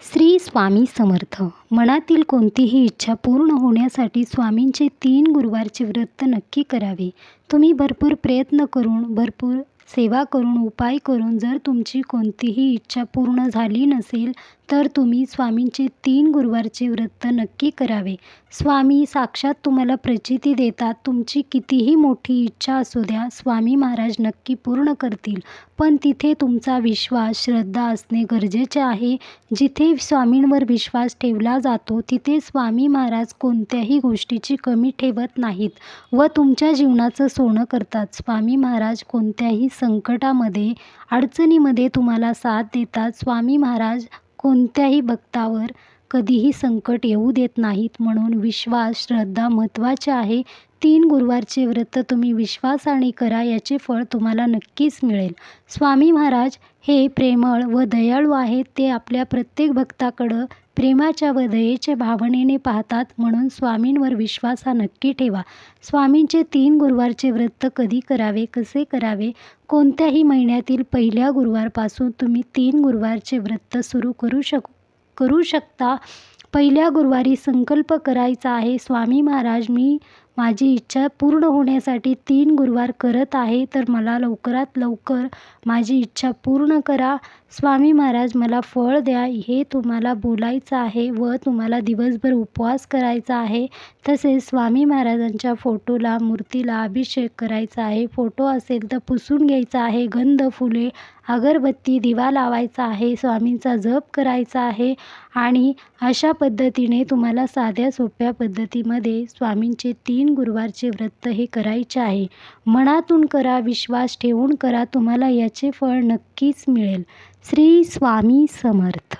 श्री स्वामी समर्थ. मनातील कोणतीही इच्छा पूर्ण होण्यासाठी स्वामींचे 3 गुरुवारचे व्रत नक्की करावे. तुम्ही भरपूर प्रयत्न करून, भरपूर सेवा करून, उपाय करून जर तुमची कोणतीही इच्छा पूर्ण झाली नसेल, तर तुम्ही स्वामींचे 3 गुरुवारचे व्रत नक्की करावे. स्वामी साक्षात तुम्हाला प्रचिती देतात. तुमची कितीही मोठी इच्छा असू द्या, स्वामी महाराज नक्की पूर्ण करतील. पण तिथे तुमचा विश्वास, श्रद्धा असणे गरजेचे आहे. जिथे स्वामींवर विश्वास ठेवला जातो, तिथे स्वामी महाराज कोणत्याही गोष्टीची कमी ठेवत नाहीत व तुमच्या जीवनाचं सोनं करतात. स्वामी महाराज कोणत्याही संकटामध्ये, अडचणीमध्ये तुम्हाला साथ देतात. स्वामी महाराज कोणत्याही भक्तावर कधीही संकट येऊ देत नाहीत. म्हणून विश्वास, श्रद्धा महत्त्वाचे आहे. 3 गुरुवारचे व्रत तुम्ही विश्वासाने करा, याचे फळ तुम्हाला नक्कीच मिळेल. स्वामी महाराज हे प्रेमळ व दयाळू आहेत. ते आपल्या प्रत्येक भक्ताकडं प्रेमाच्या व दयेच्या भावनेने पाहतात. म्हणून स्वामींवर विश्वास हा नक्की ठेवा. स्वामींचे 3 गुरुवारचे व्रत कधी करावे, कसे करावे? कोणत्याही महिन्यातील पहिल्या गुरुवारपासून तुम्ही 3 गुरुवारचे व्रत सुरू करू शकता. पहिल्या गुरुवारी संकल्प करायचा आहे, स्वामी महाराज मी माझी इच्छा पूर्ण होण्यासाठी 3 गुरुवार करत आहे, तर मला लवकरात लवकर माझी इच्छा पूर्ण करा. स्वामी महाराज मला फळ द्या, हे तुम्हाला बोलायचं आहे व तुम्हाला दिवसभर उपवास करायचा आहे. तसेच स्वामी महाराजांच्या फोटोला, मूर्तीला अभिषेक करायचा आहे. फोटो असेल तर पुसून घ्यायचा आहे. गंध, फुले, अगरबत्ती, दिवा लावायचा आहे. स्वामींचा जप करायचा आहे आणि अशा पद्धतीने तुम्हाला साध्या सोप्या पद्धतीमध्ये स्वामींचे 3 गुरुवारचे व्रत हे करायचे आहे. मनातून करा, विश्वास ठेवून करा, तुम्हाला याचे फळ नक्कीच मिळेल. श्री स्वामी समर्थ.